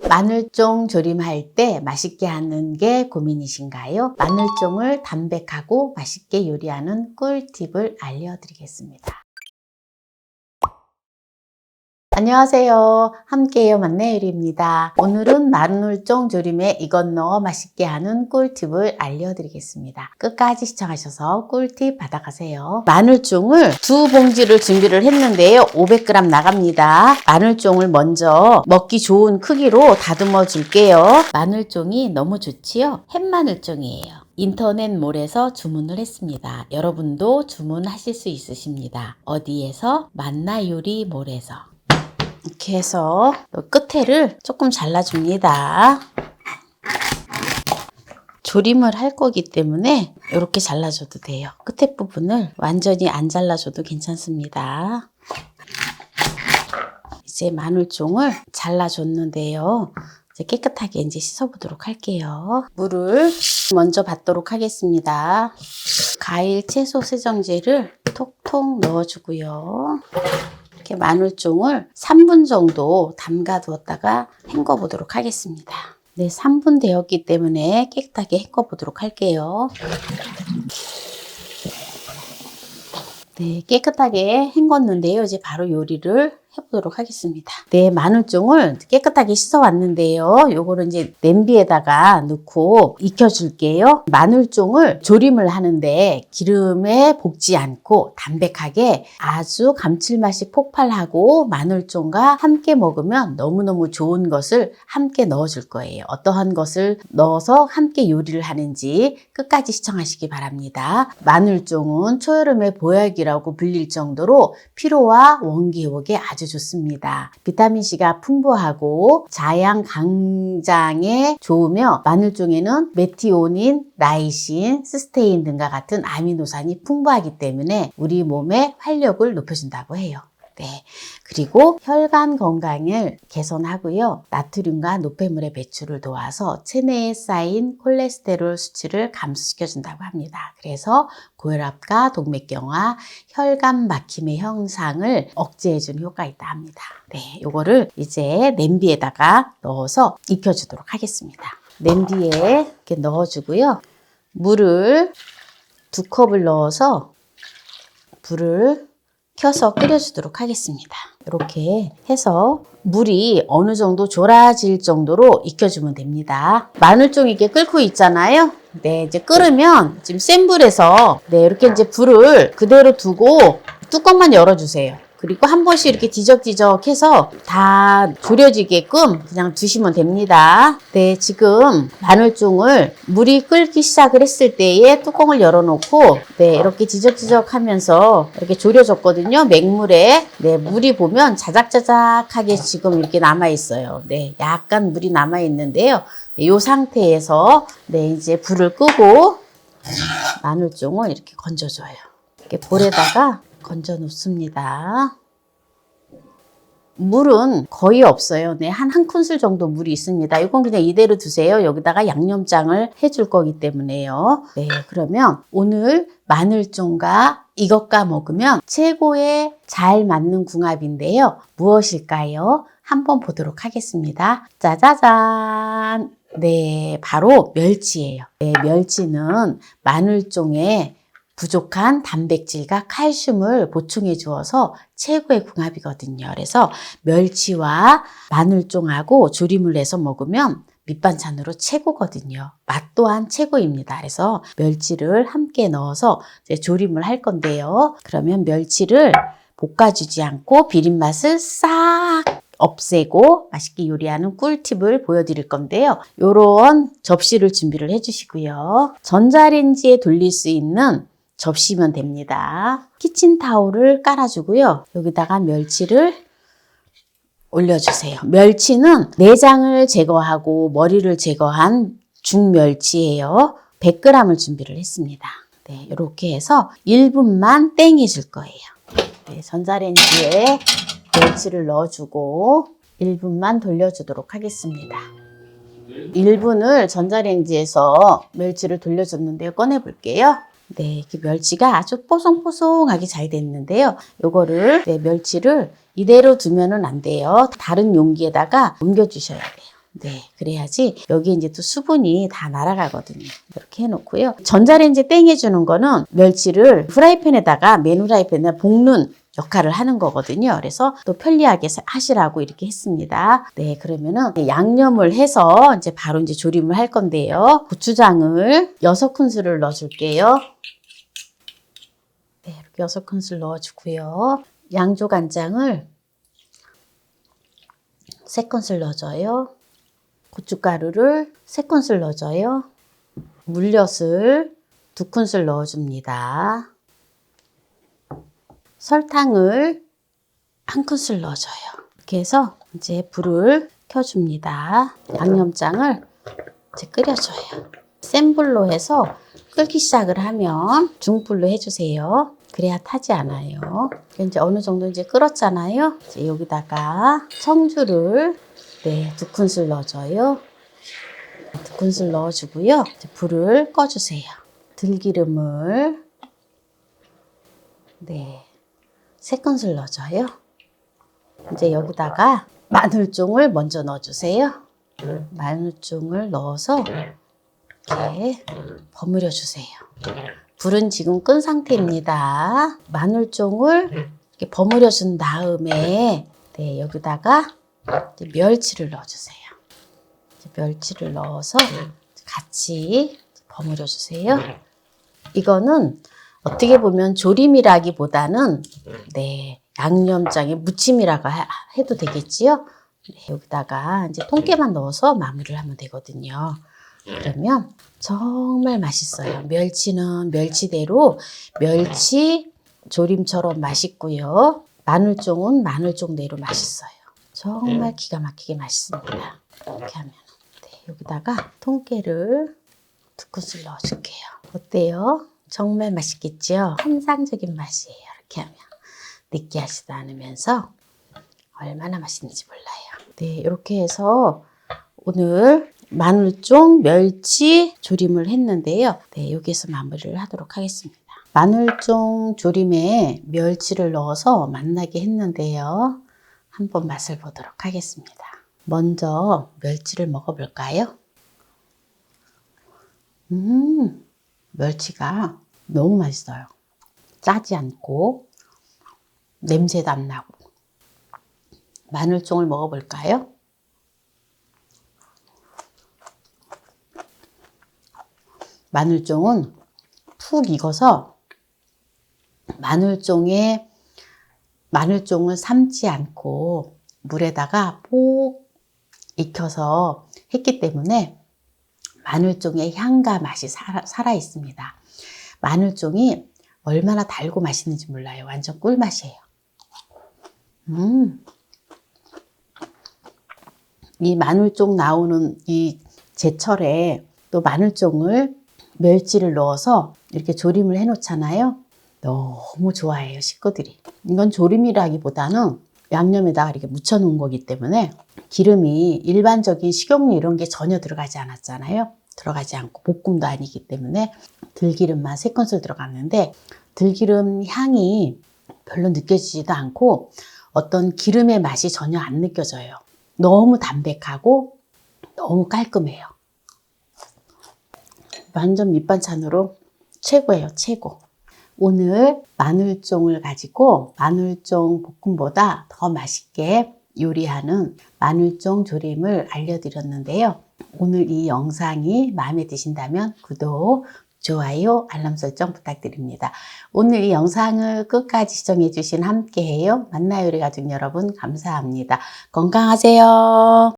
마늘종 조림할 때 맛있게 하는 게 고민이신가요? 마늘종을 담백하고 맛있게 요리하는 꿀팁을 알려드리겠습니다. 안녕하세요. 함께해요 만나요리입니다. 오늘은 마늘종 조림에 이것 넣어 맛있게 하는 꿀팁을 알려드리겠습니다. 끝까지 시청하셔서 꿀팁 받아가세요. 마늘종을 2봉지를 준비를 했는데요. 500g 나갑니다. 마늘종을 먼저 먹기 좋은 크기로 다듬어 줄게요. 마늘종이 너무 좋지요? 햇마늘종이에요. 인터넷몰에서 주문을 했습니다. 여러분도 주문하실 수 있으십니다. 어디에서? 만나요리몰에서. 이렇게 해서 끝에를 조금 잘라줍니다. 조림을 할 거기 때문에 이렇게 잘라줘도 돼요. 끝에 부분을 완전히 안 잘라줘도 괜찮습니다. 이제 마늘종을 잘라줬는데요. 이제 깨끗하게 이제 씻어보도록 할게요. 물을 먼저 받도록 하겠습니다. 과일 채소 세정제를 톡톡 넣어주고요. 이렇게 마늘종을 3분 정도 담가 두었다가 헹궈 보도록 하겠습니다. 네, 3분 되었기 때문에 깨끗하게 헹궈 보도록 할게요. 네, 깨끗하게 헹궜는데요. 이제 바로 요리를 해보도록 하겠습니다. 네, 마늘종을 깨끗하게 씻어 왔는데요. 요거를 이제 냄비에다가 넣고 익혀줄게요. 마늘종을 조림을 하는데 기름에 볶지 않고 담백하게 아주 감칠맛이 폭발하고 마늘종과 함께 먹으면 너무너무 좋은 것을 함께 넣어줄 거예요. 어떠한 것을 넣어서 함께 요리를 하는지 끝까지 시청하시기 바랍니다. 마늘종은 초여름의 보약이라고 불릴 정도로 피로와 원기 회복에 아주 좋습니다. 비타민C가 풍부하고 자양 강장에 좋으며 마늘종에는 메티오닌, 라이신, 시스테인 등과 같은 아미노산이 풍부하기 때문에 우리 몸의 활력을 높여준다고 해요. 네. 그리고 혈관 건강을 개선하고요. 나트륨과 노폐물의 배출을 도와서 체내에 쌓인 콜레스테롤 수치를 감소시켜준다고 합니다. 그래서 고혈압과 동맥경화, 혈관 막힘의 형상을 억제해주는 효과가 있다 합니다. 네, 요거를 이제 냄비에다가 넣어서 익혀주도록 하겠습니다. 냄비에 이렇게 넣어주고요. 물을 2컵을 넣어서 불을 켜서 끓여주도록 하겠습니다. 이렇게 해서 물이 어느 정도 졸아질 정도로 익혀주면 됩니다. 마늘종이 이렇게 끓고 있잖아요. 네, 이제 끓으면 지금 센 불에서 네, 이렇게 이제 불을 그대로 두고 뚜껑만 열어주세요. 그리고 한 번씩 이렇게 뒤적뒤적 해서 다 졸여지게끔 그냥 두시면 됩니다. 네, 지금 마늘종을 물이 끓기 시작을 했을 때에 뚜껑을 열어놓고 네, 이렇게 뒤적뒤적 하면서 이렇게 졸여졌거든요. 맹물에. 네, 물이 보면 자작자작하게 지금 이렇게 남아있어요. 네, 약간 물이 남아있는데요. 네, 이 상태에서 네, 이제 불을 끄고 마늘종을 이렇게 건져줘요. 이렇게 볼에다가 건져 놓습니다. 물은 거의 없어요. 네, 한 큰술 정도 물이 있습니다. 이건 그냥 이대로 두세요. 여기다가 양념장을 해줄 거기 때문에요. 네, 그러면 오늘 마늘종과 이것과 먹으면 최고의 잘 맞는 궁합인데요. 무엇일까요? 한번 보도록 하겠습니다. 짜자잔! 네, 바로 멸치예요. 네, 멸치는 마늘종에 부족한 단백질과 칼슘을 보충해 주어서 최고의 궁합이거든요. 그래서 멸치와 마늘종하고 조림을 해서 먹으면 밑반찬으로 최고거든요. 맛 또한 최고입니다. 그래서 멸치를 함께 넣어서 이제 조림을 할 건데요. 그러면 멸치를 볶아주지 않고 비린맛을 싹 없애고 맛있게 요리하는 꿀팁을 보여드릴 건데요. 요런 접시를 준비를 해주시고요. 전자레인지에 돌릴 수 있는 접시면 됩니다. 키친타올을 깔아주고요. 여기다가 멸치를 올려주세요. 멸치는 내장을 제거하고 머리를 제거한 중멸치예요. 100g을 준비를 했습니다. 네, 이렇게 해서 1분만 땡해줄 거예요. 네, 전자레인지에 멸치를 넣어주고 1분만 돌려주도록 하겠습니다. 1분을 전자레인지에서 멸치를 돌려줬는데요. 꺼내볼게요. 네, 이렇게 멸치가 아주 뽀송뽀송하게 잘 됐는데요. 요거를, 네, 멸치를 이대로 두면은 안 돼요. 다른 용기에다가 옮겨 주셔야 돼요. 네, 그래야지 여기 이제 또 수분이 다 날아가거든요. 이렇게 해놓고요. 전자레인지 땡해주는 거는 멸치를 프라이팬에다가 맨 프라이팬에 볶는 역할을 하는 거거든요. 그래서 또 편리하게 하시라고 이렇게 했습니다. 네, 그러면은 양념을 해서 이제 바로 이제 조림을 할 건데요. 고추장을 6큰술을 넣어줄게요. 네, 이렇게 6큰술 넣어주고요. 양조간장을 3큰술 넣어줘요. 고춧가루를 3큰술 넣어줘요. 물엿을 2큰술 넣어줍니다. 설탕을 1큰술 넣어줘요. 이렇게 해서 이제 불을 켜줍니다. 양념장을 이제 끓여줘요. 센 불로 해서 끓기 시작을 하면 중불로 해주세요. 그래야 타지 않아요. 이제 어느 정도 이제 끓었잖아요. 이제 여기다가 청주를 2큰술 넣어줘요. 2큰술 넣어주고요. 이제 불을 꺼주세요. 들기름을 3큰술 넣어줘요. 이제 여기다가 마늘종을 먼저 넣어주세요. 마늘종을 넣어서 이렇게 버무려 주세요. 불은 지금 끈 상태입니다. 마늘종을 이렇게 버무려 준 다음에 여기다가 이제 멸치를 넣어주세요. 이제 멸치를 넣어서 같이 버무려 주세요. 이거는 어떻게 보면 조림이라기보다는 양념장에 무침이라고 해도 되겠지요. 여기다가 이제 통깨만 넣어서 마무리를 하면 되거든요. 그러면 정말 맛있어요. 멸치는 멸치대로 멸치 조림처럼 맛있고요. 마늘종은 마늘종대로 맛있어요. 정말 기가 막히게 맛있습니다. 이렇게 하면 여기다가 통깨를 2큰술 넣어줄게요. 어때요? 정말 맛있겠죠? 환상적인 맛이에요. 이렇게 하면 느끼하지도 않으면서 얼마나 맛있는지 몰라요. 이렇게 해서 오늘 마늘종 멸치 조림을 했는데요. 여기서 마무리를 하도록 하겠습니다. 마늘종 조림에 멸치를 넣어서 맛나게 했는데요. 한번 맛을 보도록 하겠습니다. 먼저 멸치를 먹어볼까요? 멸치가 너무 맛있어요. 짜지 않고 냄새도 안 나고. 마늘종을 먹어볼까요? 마늘종은 푹 익어서 마늘종을 삶지 않고 물에다가 푹 익혀서 했기 때문에 마늘종의 향과 맛이 살아 있습니다. 마늘종이 얼마나 달고 맛있는지 몰라요. 완전 꿀맛이에요. 이 마늘종 나오는 이 제철에 또 멸치를 넣어서 이렇게 조림을 해 놓잖아요. 너무 좋아해요, 식구들이. 이건 조림이라기보다는 양념에다가 이렇게 묻혀 놓은 거기 때문에 기름이 일반적인 식용유 이런 게 전혀 들어가지 않았잖아요. 들어가지 않고 볶음도 아니기 때문에 들기름만 3큰술 들어갔는데 들기름 향이 별로 느껴지지도 않고 어떤 기름의 맛이 전혀 안 느껴져요. 너무 담백하고 너무 깔끔해요. 완전 밑반찬으로 최고예요, 최고. 오늘 마늘종을 가지고 마늘종 볶음보다 더 맛있게 요리하는 마늘종 조림을 알려드렸는데요. 오늘 이 영상이 마음에 드신다면 구독, 좋아요, 알람 설정 부탁드립니다. 오늘 이 영상을 끝까지 시청해주신 함께해요. 만나요 우리 가족 여러분 감사합니다. 건강하세요.